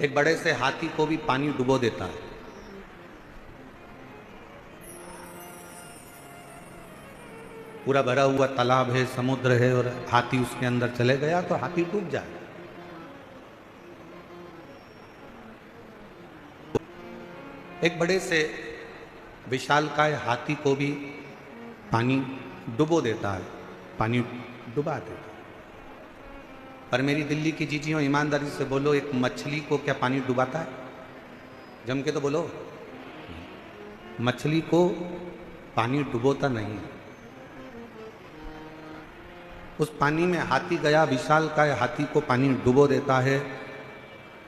एक बड़े से हाथी को भी पानी डुबो देता है। पूरा भरा हुआ तालाब है, समुद्र है, और हाथी उसके अंदर चले गया तो हाथी डूब जाए। एक बड़े से विशालकाय हाथी को भी पानी डुबो देता है, पानी डुबा देता है। पर मेरी दिल्ली की जीजियों, ईमानदारी से बोलो, एक मछली को क्या पानी डुबाता है? जम के तो बोलो। मछली को पानी डुबोता नहीं। उस पानी में हाथी गया, विशालकाय हाथी को पानी डुबो देता है।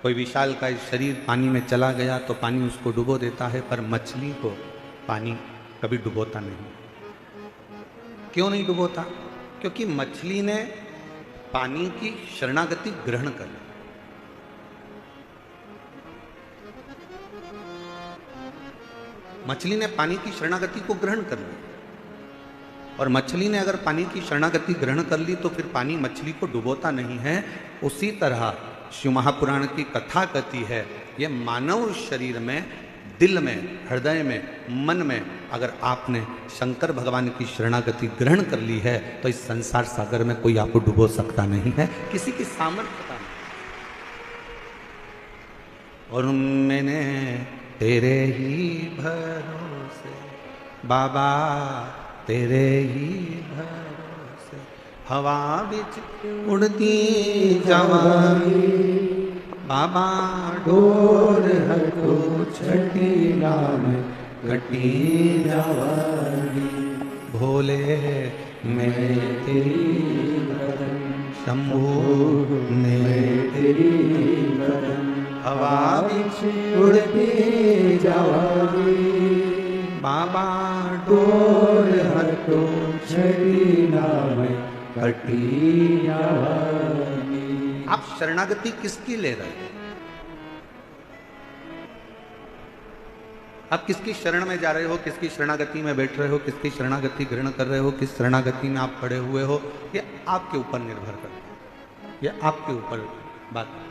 कोई विशालकाय शरीर पानी में चला गया तो पानी उसको डुबो देता है, पर मछली को पानी कभी डुबोता नहीं। क्यों नहीं डुबोता? क्योंकि मछली ने पानी की शरणागति ग्रहण कर ली। मछली ने पानी की शरणागति को ग्रहण कर ली, और मछली ने अगर पानी की शरणागति ग्रहण कर ली तो फिर पानी मछली को डुबोता नहीं है। उसी तरह शिव महापुराण की कथा कहती है, ये मानव शरीर में, दिल में, हृदय में, मन में अगर आपने शंकर भगवान की शरणागति ग्रहण कर ली है तो इस संसार सागर में कोई आपको डुबो सकता नहीं है, किसी की सामर्थ्य नहीं। और मैंने तेरे ही भरोसे बाबा, तेरे ही भरोसे हवा बिच उड़ती जवानी, बाबा डोर हटो छठी नाम कटी जवानी, भोले मैं तेरी बदन, शंभू मैं तेरी बदन, हवा बिच उड़ती जवानी, बाबा डोर हटो छठी नाम कटी जवानी। आप शरणागति किसकी ले रहे हैं? आप किसकी शरण में जा रहे हो? किसकी शरणागति में बैठ रहे हो? किसकी शरणागति ग्रहण कर रहे हो? किस शरणागति में आप पड़े हुए हो? ये आपके ऊपर निर्भर करता है, ये आपके ऊपर बात है।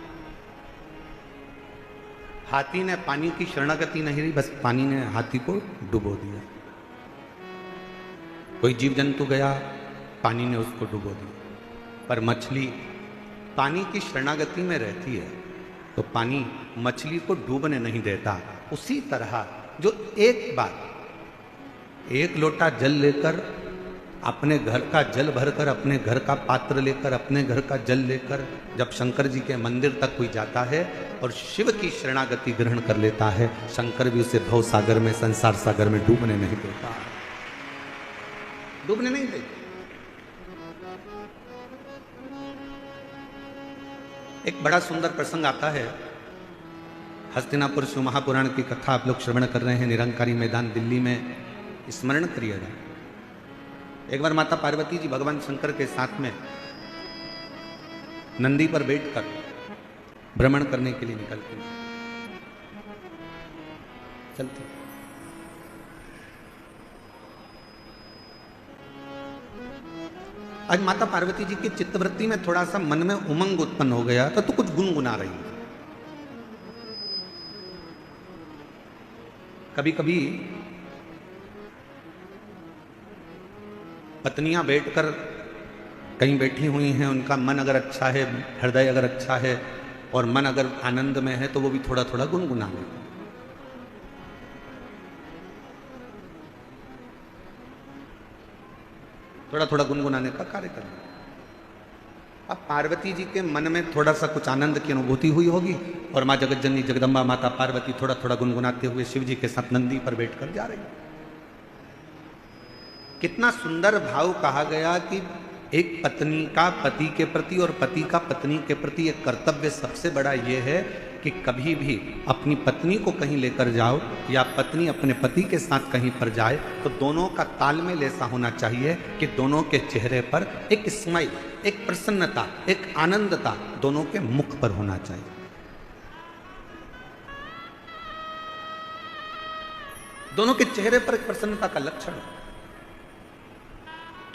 हाथी ने पानी की शरणागति नहीं ली, बस पानी ने हाथी को डुबो दिया। कोई जीव जंतु गया, पानी ने उसको डुबो दिया। पर मछली पानी की शरणागति में रहती है तो पानी मछली को डूबने नहीं देता। उसी तरह जो एक बार एक लोटा जल लेकर, अपने घर का जल भरकर, अपने घर का पात्र लेकर, अपने घर का जल लेकर जब शंकर जी के मंदिर तक कोई जाता है और शिव की शरणागति ग्रहण कर लेता है, शंकर भी उसे भव सागर में, संसार सागर में डूबने नहीं देता, डूबने नहीं देता। एक बड़ा सुंदर प्रसंग आता है, हस्तिनापुर शिव महापुराण की कथा आप लोग श्रवण कर रहे हैं, निरंकारी मैदान दिल्ली में स्मरण करिएगा। एक बार माता पार्वती जी भगवान शंकर के साथ में नंदी पर बैठकर भ्रमण करने के लिए निकलती चलती। आज माता पार्वती जी की चित्तवृत्ति में थोड़ा सा मन में उमंग उत्पन्न हो गया था, तो कुछ गुनगुना रही थी। कभी कभी पत्नियां बैठकर कहीं बैठी हुई हैं, उनका मन अगर अच्छा है, हृदय अगर अच्छा है और मन अगर आनंद में है तो वो भी थोड़ा थोड़ा गुनगुना लेते। थोड़ा थोड़ा गुनगुनाने का कार्य करना। अब पार्वती जी के मन में थोड़ा सा कुछ आनंद की अनुभूति हुई होगी और माँ जगतजननी जगदम्बा माता पार्वती थोड़ा थोड़ा गुनगुनाते हुए शिव जी के साथ नंदी पर बैठकर जा रही। कितना सुंदर भाव कहा गया कि एक पत्नी का पति के प्रति और पति का पत्नी के प्रति एक कर्तव्य सबसे बड़ा ये है कि कभी भी अपनी पत्नी को कहीं लेकर जाओ या पत्नी अपने पति के साथ कहीं पर जाए तो दोनों का तालमेल ऐसा होना चाहिए कि दोनों के चेहरे पर एक स्माइल, एक प्रसन्नता, एक आनंदता दोनों के मुख पर होना चाहिए। दोनों के चेहरे पर एक प्रसन्नता का लक्षण,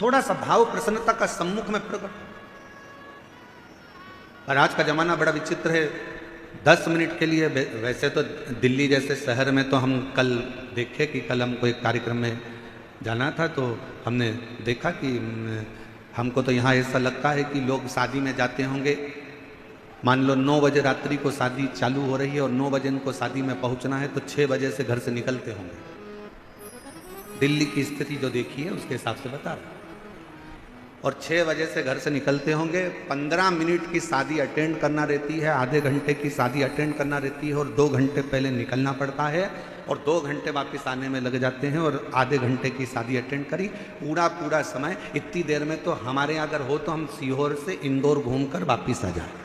थोड़ा सा भाव प्रसन्नता का सम्मुख में प्रकट। और आज का जमाना बड़ा विचित्र है, 10 मिनट के लिए, वैसे तो दिल्ली जैसे शहर में तो हम कल देखे कि कल हमको एक कार्यक्रम में जाना था, तो हमने देखा कि हमको तो यहाँ ऐसा लगता है कि लोग शादी में जाते होंगे, मान लो 9 बजे रात्रि को शादी चालू हो रही है और 9 बजे इनको शादी में पहुँचना है, तो 6 बजे से घर से निकलते होंगे। दिल्ली की स्थिति जो देखी है उसके हिसाब से बता रहा, और 6 बजे से घर से निकलते होंगे। 15 मिनट की शादी अटेंड करना रहती है, आधे घंटे की शादी अटेंड करना रहती है, और 2 घंटे पहले निकलना पड़ता है, और 2 घंटे वापस आने में लग जाते हैं, और आधे घंटे की शादी अटेंड करी। पूरा समय इतनी देर में तो हमारे यहाँ अगर हो तो हम सीहोर से इंदौर घूमकर वापिस आ जाए।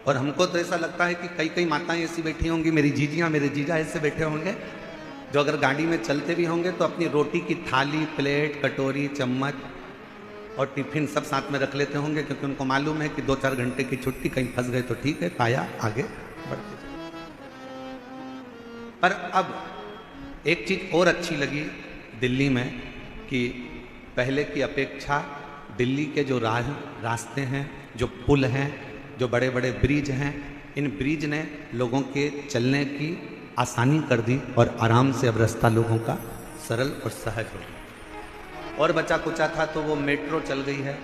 और हमको तो ऐसा लगता है कि कई कई माताएं ऐसी बैठी होंगी, मेरी जीजियां मेरे जीजा ऐसे बैठे होंगे, जो अगर गाड़ी में चलते भी होंगे तो अपनी रोटी की थाली, प्लेट, कटोरी, चम्मच और टिफिन सब साथ में रख लेते होंगे, क्योंकि उनको मालूम है कि 2-4 घंटे की छुट्टी, कहीं फंस गए तो ठीक है, पाया आगे बढ़ते जाए। पर अब एक चीज और अच्छी लगी दिल्ली में कि पहले की अपेक्षा दिल्ली के जो रास्ते हैं, जो पुल हैं, जो बड़े बड़े ब्रिज हैं, इन ब्रिज ने लोगों के चलने की आसानी कर दी, और आराम से अब रास्ता लोगों का सरल और सहज हो गया। और बचा कुचा था तो वो मेट्रो चल गई है।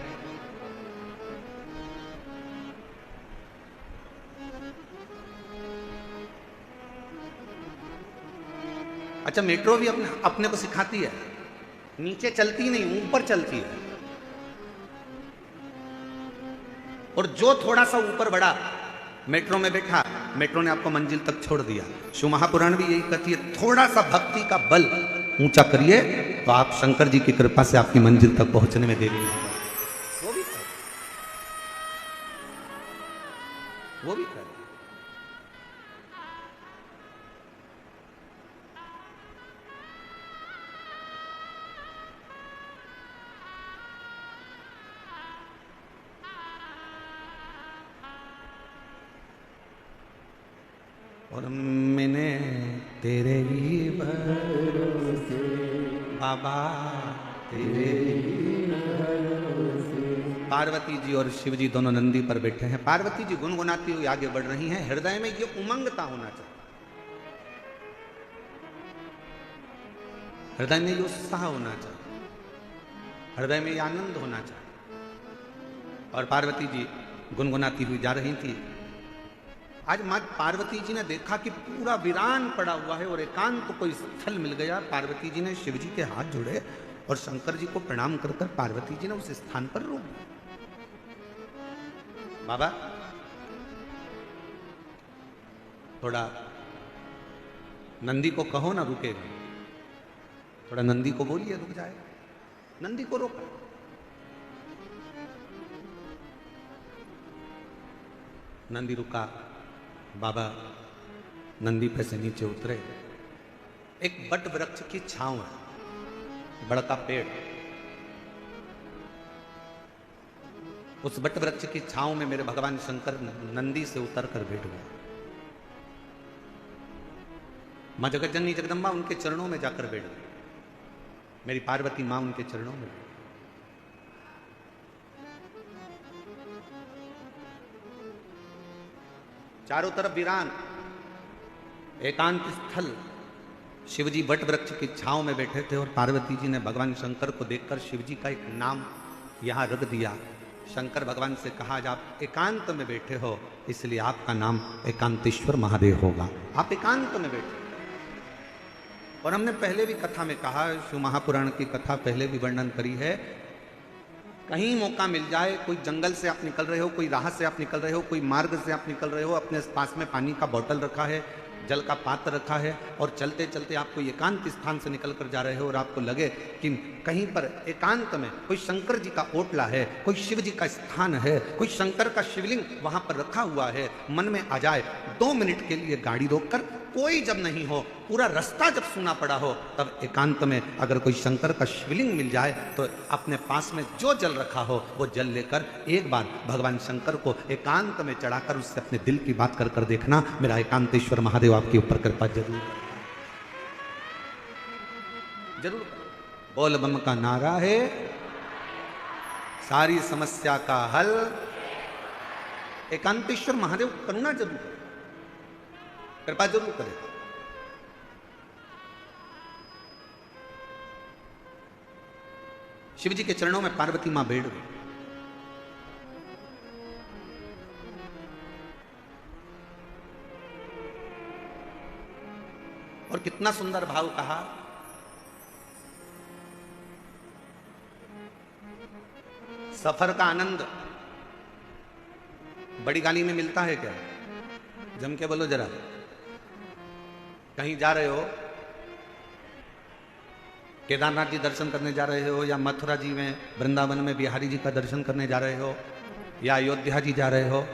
अच्छा, मेट्रो भी अपने को सिखाती है, नीचे चलती नहीं, ऊपर चलती है, और जो थोड़ा सा ऊपर बढ़ा मेट्रो में बैठा, मेट्रो ने आपको मंजिल तक छोड़ दिया। शिव महापुराण भी यही कहती है, थोड़ा सा भक्ति का बल ऊंचा करिए तो आप शंकर जी की कृपा से आपकी मंजिल तक पहुंचने में देरी नहीं। वो भी कर और मैंने तेरे ही भरोसे बाबा, तेरे ही भरोसे। पार्वती जी और शिव जी दोनों नंदी पर बैठे हैं। पार्वती जी गुनगुनाती हुई आगे बढ़ रही हैं। हृदय में ये उमंगता होना चाहिए, हृदय में ये उत्साह होना चाहिए, हृदय में ये आनंद होना चाहिए। और पार्वती जी गुनगुनाती हुई जा रही थी। आज माँ पार्वती जी ने देखा कि पूरा वीरान पड़ा हुआ है और एकांत तो कोई स्थल मिल गया। पार्वती जी ने शिव जी के हाथ जोड़े और शंकर जी को प्रणाम कर कर पार्वती जी ने उस स्थान पर रोक दिया। बाबा थोड़ा नंदी को कहो ना रुकेगा, थोड़ा नंदी को बोलिए रुक जाए। नंदी को रोका। नंदी रुका। बाबा नंदी पे से नीचे उतरे। एक बट वृक्ष की छांव है, बड़ा पेड़। उस बट वृक्ष की छांव में मेरे भगवान शंकर नंदी से उतर कर बैठ गए। मां जगत जननी जगदम्बा उनके चरणों में जाकर बैठ गई। मेरी पार्वती मां उनके चरणों में। चारों तरफ वीरान एकांत स्थल। शिवजी वट वृक्ष की छांव में बैठे थे और पार्वती जी ने भगवान शंकर को देखकर शिवजी का एक नाम यहां रख दिया। शंकर भगवान से कहा, आज आप एकांत में बैठे हो इसलिए आपका नाम एकांतेश्वर महादेव होगा। आप एकांत में बैठे। और हमने पहले भी कथा में कहा, शिव महापुराण की कथा पहले भी वर्णन करी है। कहीं मौका मिल जाए, कोई जंगल से आप निकल रहे हो, कोई राह से आप निकल रहे हो, कोई मार्ग से आप निकल रहे हो, अपने पास में पानी का बोतल रखा है, जल का पात्र रखा है, और चलते चलते आप कोई एकांत स्थान से निकल कर जा रहे हो और आपको लगे कि कहीं पर एकांत में कोई शंकर जी का ओटला है, कोई शिव जी का स्थान है, कोई शंकर का शिवलिंग वहां पर रखा हुआ है, मन में आ जाए 2 मिनट के लिए गाड़ी रोककर कोई जब नहीं हो, पूरा रास्ता जब सूना पड़ा हो, तब एकांत में अगर कोई शंकर का शिवलिंग मिल जाए तो अपने पास में जो जल रखा हो वो जल लेकर एक बार भगवान शंकर को एकांत में चढ़ाकर उससे अपने दिल की बात कर कर देखना। मेरा एकांतेश्वर महादेव आपके ऊपर कृपा जरूर जरूर। बोल बम का नारा है, सारी समस्या का हल। एकांतेश्वर महादेव करना जरूर, कृपा जरूर करें। शिव जी के चरणों में पार्वती मां बैठ गई और कितना सुंदर भाव कहा, सफर का आनंद बड़ी गाड़ी में मिलता है क्या? जम के बोलो जरा। कहीं जा रहे हो, केदारनाथ जी दर्शन करने जा रहे हो, या मथुरा जी में वृंदावन में बिहारी जी का दर्शन करने जा रहे हो, या अयोध्या जी जा रहे हो,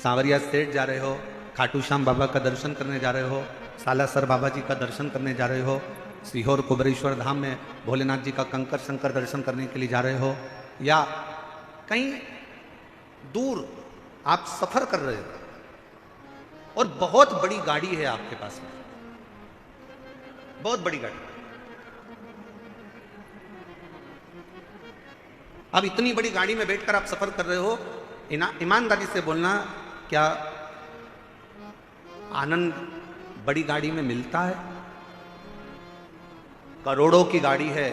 सांवरिया सेठ जा रहे हो, खाटू श्याम बाबा का दर्शन करने जा रहे हो, सालासर बाबा जी का दर्शन करने जा रहे हो, सीहोर कुबरेश्वर धाम में भोलेनाथ जी का कंकर शंकर दर्शन करने के लिए जा रहे हो, या कहीं दूर आप सफर कर रहे हो और बहुत बड़ी गाड़ी है आपके पास में, बहुत बड़ी गाड़ी। अब इतनी बड़ी गाड़ी में बैठकर आप सफर कर रहे हो, ईमानदारी से बोलना, क्या आनंद बड़ी गाड़ी में मिलता है? करोड़ों की गाड़ी है,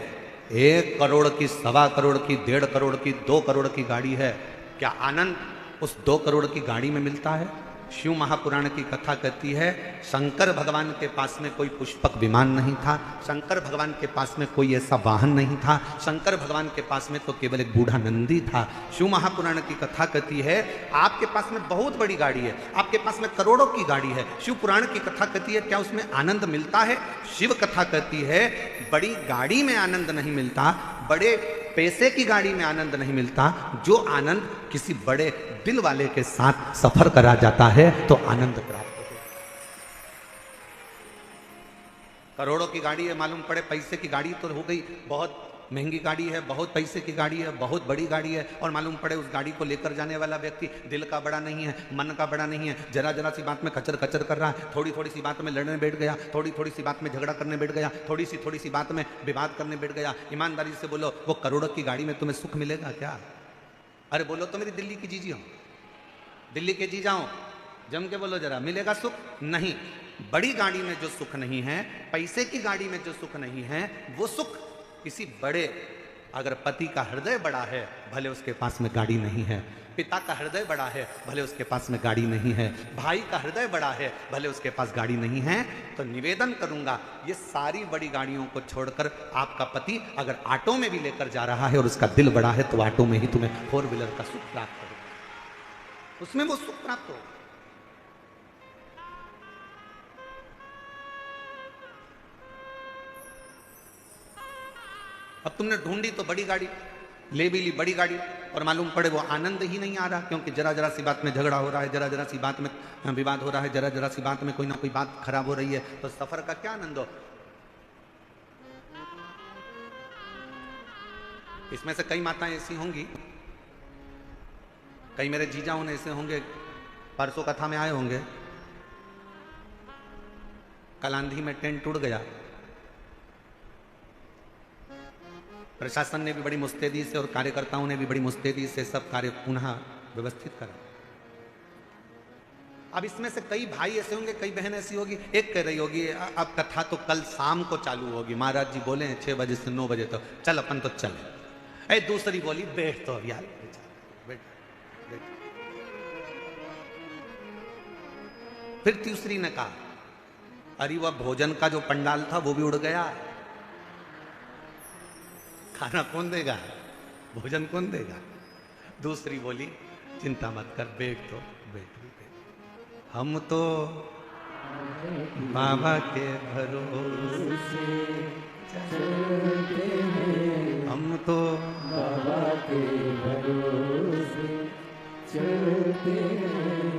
1 करोड़ की, 1.25 करोड़ की, 1.5 करोड़ की, 2 करोड़ की गाड़ी है, क्या आनंद उस 2 करोड़ की गाड़ी में मिलता है? शिव महापुराण की कथा कहती है, शंकर भगवान के पास में कोई पुष्पक विमान नहीं था, शंकर भगवान के पास में कोई ऐसा वाहन नहीं था, शंकर भगवान के पास में तो केवल एक बूढ़ा नंदी था। शिव महापुराण की कथा कहती है, आपके पास में बहुत बड़ी गाड़ी है, आपके पास में करोड़ों की गाड़ी है, शिव पुराण की कथा कहती है, क्या उसमें आनंद मिलता है? शिव कथा कहती है, बड़ी गाड़ी में आनंद नहीं मिलता, बड़े पैसे की गाड़ी में आनंद नहीं मिलता, जो आनंद किसी बड़े दिल वाले के साथ सफर करा जाता है तो आनंद प्राप्त होता है। करोड़ों की गाड़ी है, मालूम पड़े पैसे की गाड़ी तो हो गई, बहुत महंगी गाड़ी है, बहुत पैसे की गाड़ी है, बहुत बड़ी गाड़ी है, और मालूम पड़े उस गाड़ी को लेकर जाने वाला व्यक्ति दिल का बड़ा नहीं है, मन का बड़ा नहीं है, जरा जरा सी बात में कचर कचर कर रहा है, थोड़ी थोड़ी सी बात में लड़ने बैठ गया, थोड़ी थोड़ी सी बात में झगड़ा करने बैठ गया, थोड़ी सी बात में विवाद करने बैठ गया। ईमानदारी से बोलो, वो करोड़ों की गाड़ी में तुम्हें सुख मिलेगा क्या? अरे बोलो तो मेरी दिल्ली की जीजी हो, दिल्ली के जी जाओ, जम के बोलो जरा, मिलेगा सुख? नहीं। बड़ी गाड़ी में जो सुख नहीं है, पैसे की गाड़ी में जो सुख नहीं है, वो सुख किसी बड़े, अगर पति का हृदय बड़ा है, भले उसके पास में गाड़ी नहीं है, पिता का हृदय बड़ा है, भले उसके पास में गाड़ी नहीं है, भाई का हृदय बड़ा है, भले उसके पास गाड़ी नहीं है, तो निवेदन करूंगा, ये सारी बड़ी गाड़ियों को छोड़कर आपका पति अगर ऑटो में भी लेकर जा रहा है और उसका दिल बड़ा है, तो ऑटो में ही तुम्हें 4 व्हीलर का सुख प्राप्त होगा, उसमें वो सुख प्राप्त होगा। अब तुमने ढूंढी तो बड़ी गाड़ी, ले भी ली बड़ी गाड़ी, और मालूम पड़े वो आनंद ही नहीं आ रहा, क्योंकि जरा जरा सी बात में झगड़ा हो रहा है, जरा जरा सी बात में विवाद हो रहा है, जरा जरा सी बात में कोई ना कोई बात खराब हो रही है, तो सफर का क्या आनंद हो? इसमें से कई माताएं ऐसी होंगी, कई मेरे जीजा होने ऐसे होंगे, परसों कथा में आए होंगे, कल आंधी में टेंट टूट गया, प्रशासन ने भी बड़ी मुस्तैदी से और कार्यकर्ताओं ने भी बड़ी मुस्तैदी से सब कार्य पुनः व्यवस्थित करा। अब इसमें से कई भाई ऐसे होंगे, कई बहन ऐसी होगी, एक कह रही होगी अब कथा तो कल शाम को चालू होगी, महाराज जी बोले 6 बजे से 9 बजे तक, चल अपन तो चले। दूसरी बोली बैठ तो अब यार, बैठ। फिर तीसरी ने कहा अरे वह भोजन का जो पंडाल था वो भी उड़ गया, खाना कौन देगा, भोजन कौन देगा? दूसरी बोली चिंता मत कर, बैठ तो बैठ, हम तो बाबा के भरोसे चलते हैं, हम तो बाबा के भरोसे चलते हैं,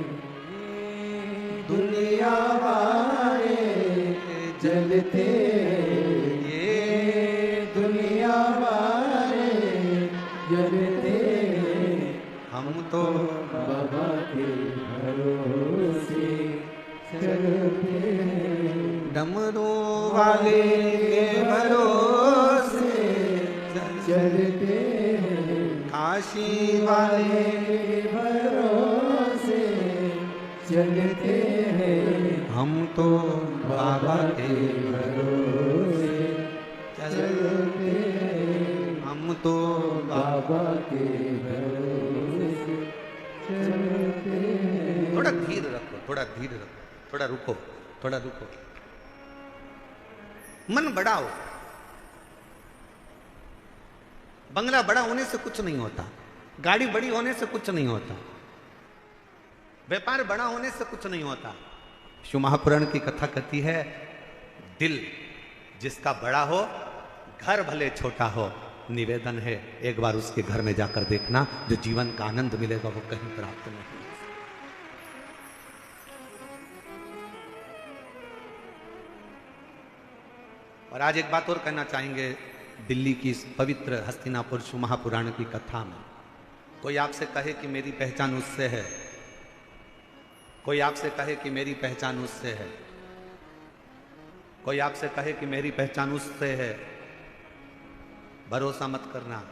दुनिया वाले जलते ये दुनिया वाले जलते हम तो बाबा के भरोसे चलते डमरू वाले के भरोसे चलते काशी वाले के भरोसे चलते हम तो बाबा के भरोसे चलते हम तो बाबा के भरोसे चलते। थोड़ा धीर रखो, थोड़ा धीर रखो, थोड़ा रुको, थोड़ा रुको। मन बढ़ाओ। बंगला बड़ा होने से कुछ नहीं होता, गाड़ी बड़ी होने से कुछ नहीं होता, व्यापार बड़ा होने से कुछ नहीं होता। शिव महापुराण की कथा कहती है, दिल जिसका बड़ा हो, घर भले छोटा हो, निवेदन है एक बार उसके घर में जाकर देखना, जो जीवन का आनंद मिलेगा वो कहीं प्राप्त नहीं। और आज एक बात और कहना चाहेंगे, दिल्ली की इस पवित्र हस्तिनापुर शिव महापुराण की कथा में कोई आपसे कहे कि मेरी पहचान उससे है, कोई आपसे कहे कि मेरी पहचान उससे है, कोई आपसे कहे कि मेरी पहचान उससे है, भरोसा मत करना।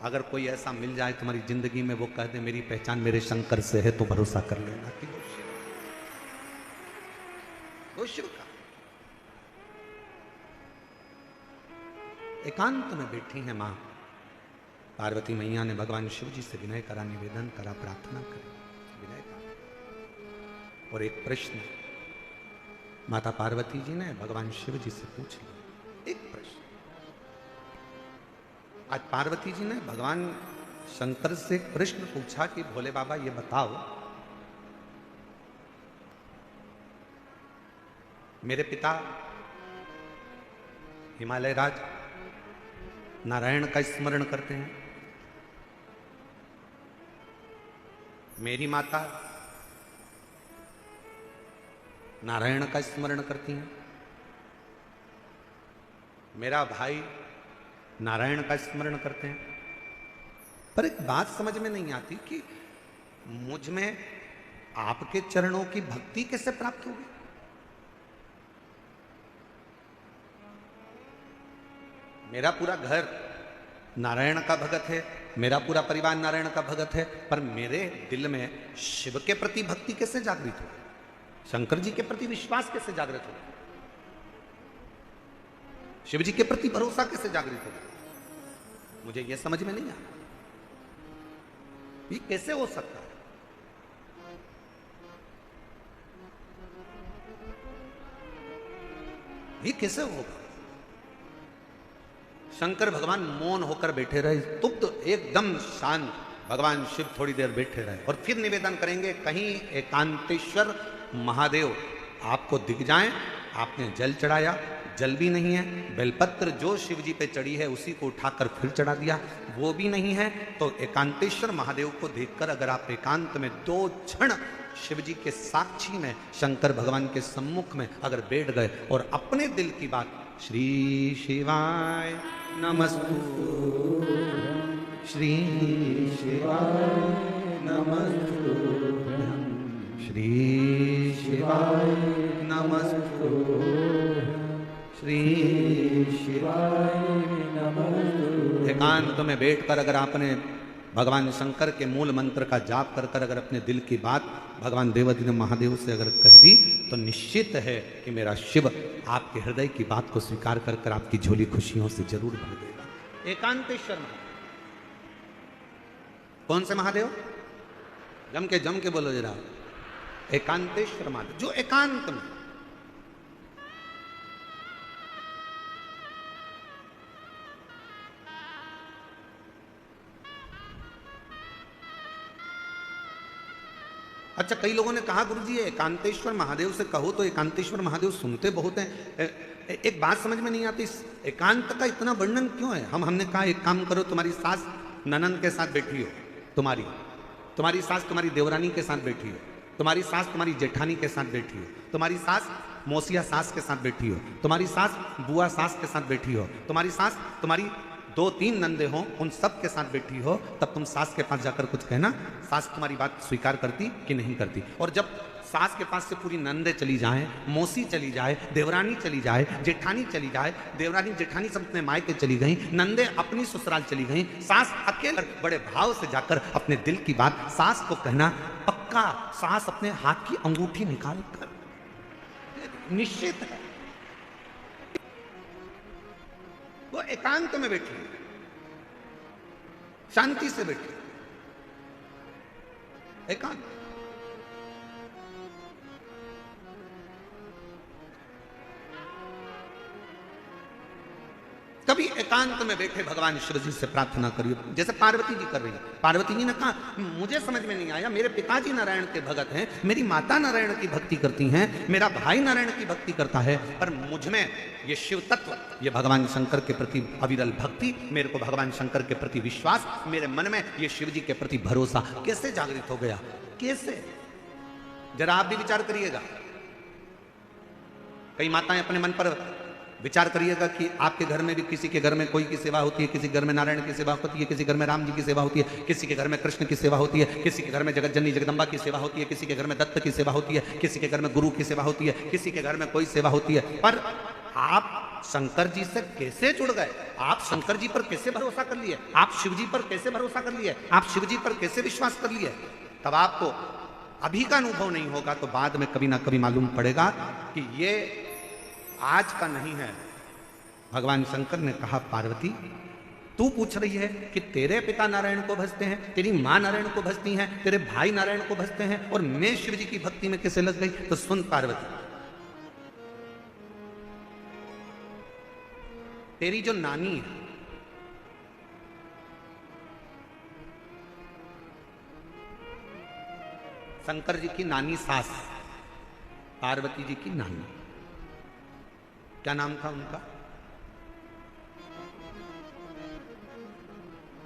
अगर कोई ऐसा मिल जाए तुम्हारी जिंदगी में, वो कह दे मेरी पहचान मेरे शंकर से है, तो भरोसा कर लेना कि वो शिव का। एकांत में बैठी है मां पार्वती मैया ने भगवान शिव जी से विनय करा, निवेदन करा, प्रार्थना करी, विनय करा। और एक प्रश्न माता पार्वती जी ने भगवान शिव जी से पूछ लिया, एक प्रश्न। आज पार्वती जी ने भगवान शंकर से एक प्रश्न पूछा कि भोले बाबा ये बताओ, मेरे पिता हिमालय राज नारायण का स्मरण करते हैं, मेरी माता नारायण का स्मरण करती हैं, मेरा भाई नारायण का स्मरण करते हैं, पर एक बात समझ में नहीं आती कि मुझ में आपके चरणों की भक्ति कैसे प्राप्त होगी। मेरा पूरा घर नारायण का भगत है, मेरा पूरा परिवार नारायण का भगत है, पर मेरे दिल में शिव के प्रति भक्ति कैसे जागृत हो, शंकर जी के प्रति विश्वास कैसे जागृत हो, शिव जी के प्रति भरोसा कैसे जागृत हो, मुझे यह समझ में नहीं आया। ये कैसे हो सकता है? ये कैसे होगा? शंकर भगवान मौन होकर बैठे रहे, स्तुब्ध, एकदम शांत। भगवान शिव थोड़ी देर बैठे रहे और फिर निवेदन करेंगे, कहीं एकांतेश्वर महादेव आपको दिख जाएं। आपने जल चढ़ाया, जल भी नहीं है, बेलपत्र जो शिव जी पे चढ़ी है उसी को उठाकर फिर चढ़ा दिया, वो भी नहीं है। तो एकांतेश्वर महादेव को देखकर अगर आप एकांत में 2 क्षण शिव जी के साक्षी में, शंकर भगवान के सम्मुख में अगर बैठ गए और अपने दिल की बात, श्री शिवाय नमस्तु, श्री शिवाय नमस्तु, श्री शिवाय नमस्तु, श्री शिवाय नमस्तु। एकांत में बैठकर अगर आपने भगवान शंकर के मूल मंत्र का जाप कर कर अगर अपने दिल की बात भगवान देवाधिदेव महादेव से अगर कह दी, तो निश्चित है कि मेरा शिव आपके हृदय की बात को स्वीकार कर कर आपकी झोली खुशियों से जरूर भर देगा। एकांतेश्वर महादेव। कौन से महादेव? जम के बोलो जरा। एकांतेश्वर महादेव, जो एकांत में, अच्छा, कई लोगों ने कहा गुरुजी एकांतेश्वर महादेव से कहो तो एकांतेश्वर महादेव सुनते बहुत हैं। एक बात समझ में नहीं आती, एकांत का इतना वर्णन क्यों है? हमने कहा एक काम करो, तुम्हारी सास ननन के साथ बैठी हो, तुम्हारी सास तुम्हारी देवरानी के साथ बैठी हो, तुम्हारी सास तुम्हारी जेठानी के साथ बैठी हो, तुम्हारी सास मौसिया सास के साथ बैठी हो, तुम्हारी सास बुआ सास के साथ बैठी हो, तुम्हारी सास तुम्हारी 2-3 नंदे हो, उन सब के साथ बैठी हो, तब तुम सास के पास जाकर कुछ कहना, सास तुम्हारी बात स्वीकार करती कि नहीं करती। और जब सास के पास से पूरी नंदे चली जाए, मौसी चली जाए, देवरानी चली जाए, जेठानी चली जाए, देवरानी जेठानी सब अपने मायके चली गई, नंदे अपनी ससुराल चली गई, सास अकेले बड़े भाव से जाकर अपने दिल की बात सास को कहना, पक्का सास अपने हाथ की अंगूठी निकाल कर निश्चित है वो एकांत में बैठी, शांति से बैठी, एकांत। कभी एकांत में बैठे भगवान शिव जी से प्रार्थना करिए, जैसे पार्वती जी कर रही है। पार्वती जी ने कहा, मुझे समझ में नहीं आया, मेरे पिताजी नारायण के भगत हैं, मेरी माता नारायण की भक्ति करती हैं, मेरा भाई नारायण की भक्ति करता है, पर मुझ में ये शिव तत्व, ये भगवान शंकर के प्रति अविरल भक्ति, मेरे को भगवान शंकर के प्रति विश्वास, मेरे मन में ये शिव जी के प्रति भरोसा कैसे जागृत हो गया? कैसे? जरा आप भी विचार करिएगा। कई माताएं अपने मन पर विचार करिएगा कि आपके घर में भी किसी के घर में कोई की सेवा होती है, किसी घर में नारायण की सेवा होती है, किसी घर में राम जी की सेवा होती है, किसी के घर में कृष्ण की सेवा होती है, किसी के घर में जगत जननी जगदम्बा की सेवा होती है, किसी के घर में दत्त की सेवा होती है, किसी के घर में गुरु की सेवा होती है, किसी के घर में कोई सेवा होती है। पर आप शंकर जी से कैसे जुड़ गए? आप शंकर जी पर कैसे भरोसा कर लिए? आप शिव जी पर कैसे भरोसा कर लिए? आप शिव जी पर कैसे विश्वास कर लिए? तब आपको अभी का अनुभव नहीं होगा तो बाद में कभी ना कभी मालूम पड़ेगा कि ये आज का नहीं है। भगवान शंकर ने कहा, पार्वती तू पूछ रही है कि तेरे पिता नारायण को भजते हैं, तेरी मां नारायण को भजती हैं, तेरे भाई नारायण को भजते हैं, और मैं शिव जी की भक्ति में कैसे लग गई? तो सुन पार्वती, तेरी जो नानी है, शंकर जी की नानी सास, पार्वती जी की नानी, क्या नाम था उनका?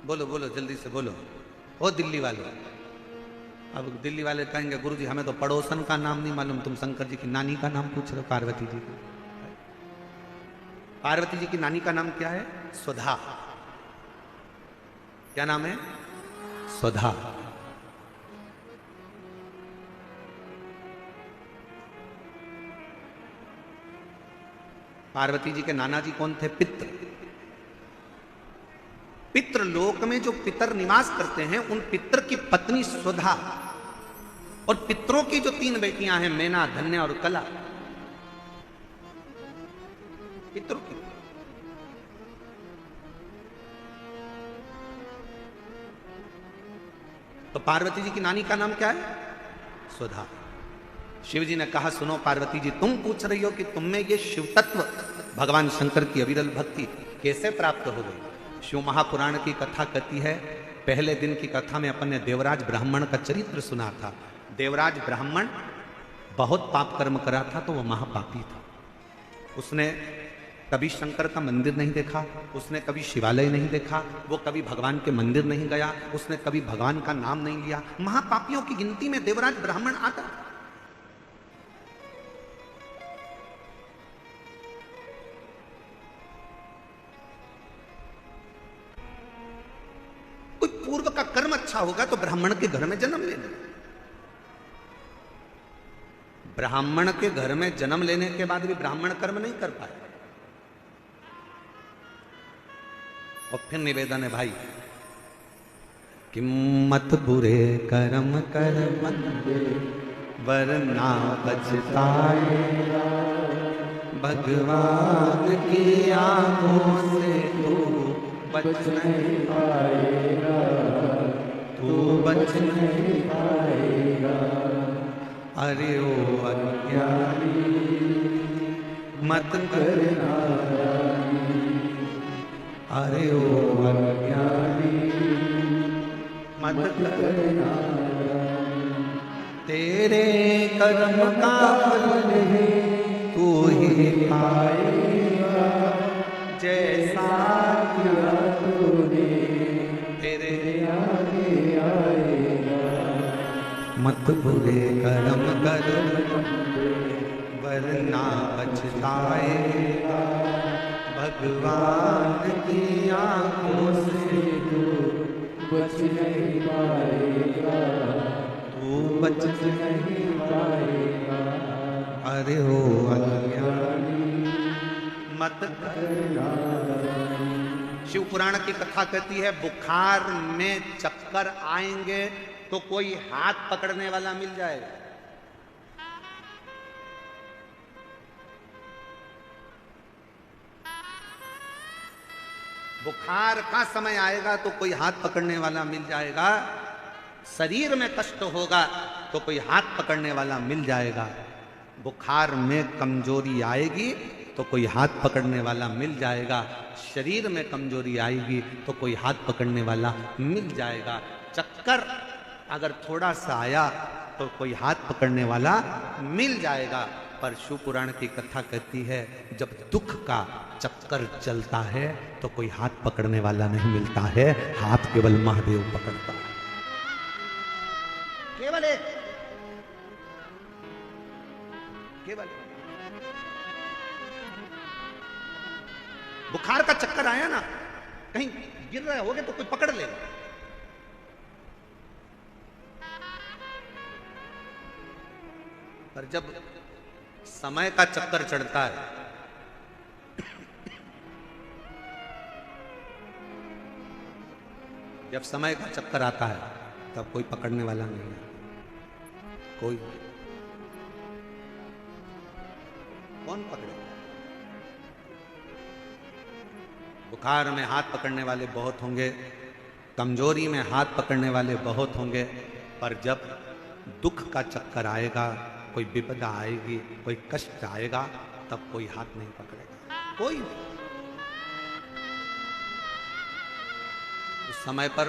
बोलो बोलो, जल्दी से बोलो। ओ दिल्ली वाले, अब दिल्ली वाले कहेंगे, गुरुजी हमें तो पड़ोसन का नाम नहीं मालूम, तुम शंकर जी की नानी का नाम पूछ रहे हो, पार्वती जी की। पार्वती जी की नानी का नाम क्या है? सुधा। क्या नाम है? सुधा। पार्वती जी के नाना जी कौन थे? पित्र। पितृ लोक में जो पितर निवास करते हैं, उन पितर की पत्नी सुधा, और पितरों की जो 3 बेटियां हैं, मैना, धन्या और कला, पितरों की। तो पार्वती जी की नानी का नाम क्या है? सुधा। शिव जी ने कहा, सुनो पार्वती जी, तुम पूछ रही हो कि तुम में ये शिव तत्व, भगवान शंकर की अविरल भक्ति कैसे प्राप्त हो गई? शिव महापुराण की कथा कहती है, पहले दिन की कथा में अपन ने देवराज ब्राह्मण का चरित्र सुना था। देवराज ब्राह्मण बहुत पाप कर्म करा था, तो वह महापापी था। उसने कभी शंकर का मंदिर नहीं देखा, उसने कभी शिवालय नहीं देखा, वो कभी भगवान के मंदिर नहीं गया, उसने कभी भगवान का नाम नहीं लिया। महापापियों की गिनती में देवराज ब्राह्मण आता। कोई पूर्व का कर्म अच्छा होगा तो ब्राह्मण के घर में जन्म लेना। ब्राह्मण के घर में जन्म लेने के बाद भी ब्राह्मण कर्म नहीं कर पाए। और फिर निवेदन है भाई, कि मत बुरे कर्म कर बंदे, वरना पछताएगा, भगवान की आंखों से तू बच नहीं पाएगा, तू बच नहीं पाएगा। अरे ओ अज्ञानी मत करना, अरे ओ अज्ञानी मत करना, तेरे कर्म का फल तू ही पाएगा, जैसा किया तूने तेरे आगे आएगा, मत बुरे कर्म करो वरना पछताएगा, भगवान की आंखों से बच नहीं पाएगा, तू बच नहीं पाएगा। अरे हो अज्ञानी मत करना। शिव पुराण की कथा कहती है बुखार में चक्कर आएंगे तो कोई हाथ पकड़ने वाला मिल जाएगा। बुखार का समय आएगा तो कोई हाथ पकड़ने वाला मिल जाएगा। शरीर में कष्ट होगा तो कोई हाथ पकड़ने वाला मिल जाएगा। बुखार में कमजोरी आएगी तो कोई हाथ पकड़ने वाला मिल जाएगा। शरीर में कमजोरी आएगी तो कोई हाथ पकड़ने वाला मिल जाएगा। चक्कर अगर थोड़ा सा आया तो कोई हाथ पकड़ने वाला मिल जाएगा। पर शिव पुराण की कथा कहती है जब दुख का चक्कर चलता है तो कोई हाथ पकड़ने वाला नहीं मिलता है, हाथ केवल महादेव पकड़ता है। केवल एक, केवल बुखार का चक्कर आया ना, कहीं गिर रहे होगे तो कोई पकड़ लेगा। पर जब समय का चक्कर चढ़ता है जब समय का चक्कर आता है तब कोई पकड़ने वाला नहीं है। कोई कौन पकड़े? बुखार में हाथ पकड़ने वाले बहुत होंगे, कमजोरी में हाथ पकड़ने वाले बहुत होंगे, पर जब दुख का चक्कर आएगा, कोई विपदा आएगी, कोई कष्ट आएगा, तब कोई हाथ नहीं पकड़ेगा, कोई नहीं। उस समय पर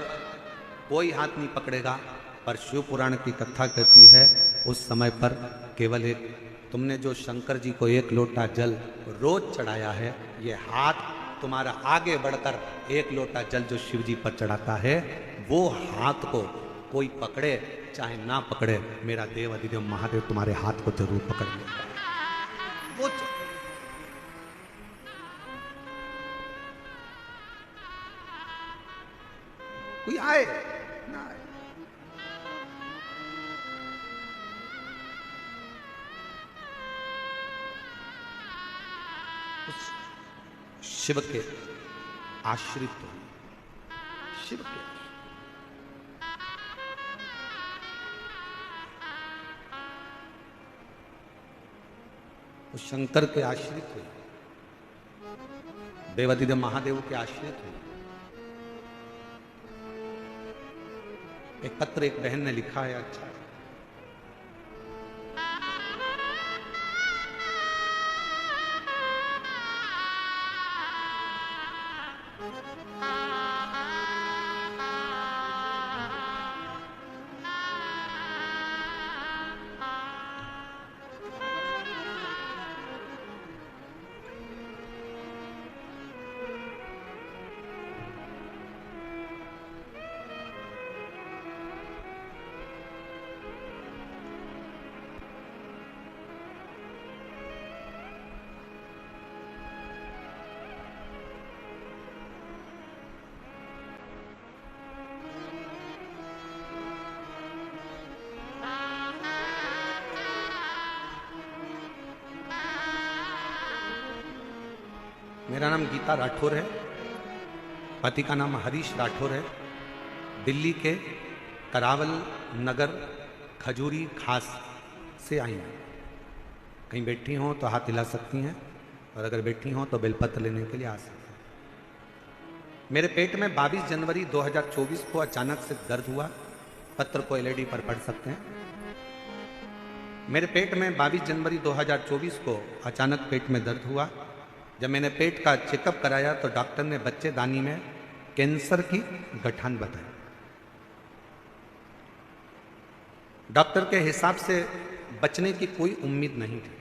कोई हाथ नहीं पकड़ेगा। पर शिव पुराण की कथा कहती है उस समय पर केवल एक, तुमने जो शंकर जी को 1 लोटा जल रोज चढ़ाया है, ये हाथ तुम्हारा आगे बढ़कर 1 लोटा जल जो शिव जी पर चढ़ाता है, वो हाथ को कोई पकड़े चाहे ना पकड़े, मेरा देव अधिदेव महादेव तुम्हारे हाथ को जरूर पकड़ लेगा। वो कोई आए ना आए, उस शिव के आश्रित हो, शिव के उस शंकर के आश्रित हुए, देवादिदेव महादेव के आश्रित हुए। एक पत्र एक बहन ने लिखा है, अच्छा मेरा नाम गीता राठौर है, पति का नाम हरीश राठौर है। दिल्ली के करावल नगर खजूरी खास से आई हैं। कहीं बैठी हों तो हाथ हिला सकती हैं, और अगर बैठी हों तो बेलपत्र लेने के लिए आ सकती हैं। मेरे पेट में 22 जनवरी 2024 को अचानक से दर्द हुआ। पत्र को एलईडी पर पढ़ सकते हैं। मेरे पेट में 22 जनवरी 2024 को अचानक पेट में दर्द हुआ। जब मैंने पेट का चेकअप कराया तो डॉक्टर ने बच्चेदानी में कैंसर की गठान बताई। डॉक्टर के हिसाब से बचने की कोई उम्मीद नहीं थी,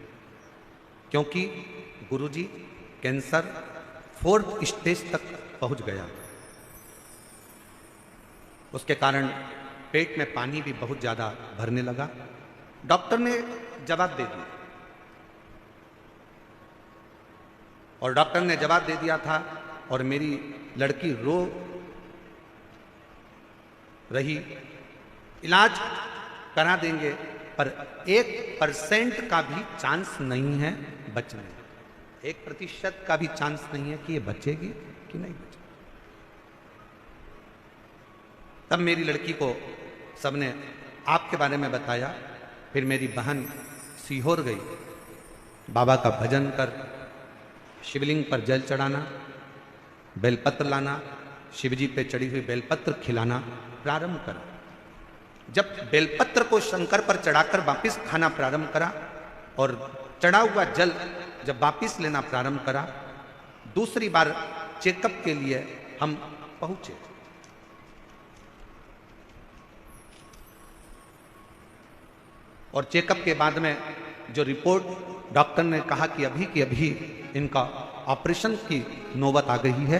क्योंकि गुरुजी कैंसर 4th स्टेज तक पहुंच गया। उसके कारण पेट में पानी भी बहुत ज़्यादा भरने लगा। डॉक्टर ने जवाब दे दिया, और डॉक्टर ने जवाब दे दिया था, और मेरी लड़की रो रही, इलाज करा देंगे पर 1% का भी चांस नहीं है बचने, 1% का भी चांस नहीं है कि ये बचेगी कि नहीं बचेगी। तब मेरी लड़की को सबने आपके बारे में बताया। फिर मेरी बहन सीहोर गई, बाबा का भजन कर, शिवलिंग पर जल चढ़ाना, बेलपत्र लाना, शिवजी पे चढ़ी हुई बेलपत्र खिलाना प्रारंभ करा। जब बेलपत्र को शंकर पर चढ़ाकर वापिस खाना प्रारंभ करा और चढ़ा हुआ जल जब वापिस लेना प्रारंभ करा, दूसरी बार चेकअप के लिए हम पहुंचे। और चेकअप के बाद में जो रिपोर्ट, डॉक्टर ने कहा कि अभी की अभी इनका ऑपरेशन की नौबत आ गई है,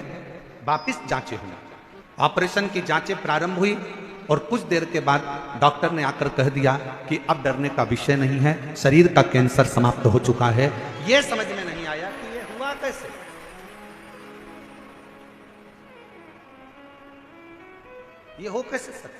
वापिस जांचें हुई। ऑपरेशन की जांचें प्रारंभ हुई और कुछ देर के बाद डॉक्टर ने आकर कह दिया कि अब डरने का विषय नहीं है, शरीर का कैंसर समाप्त हो चुका है। यह समझ में नहीं आया कि यह हुआ कैसे। ये हो कैसे सकता?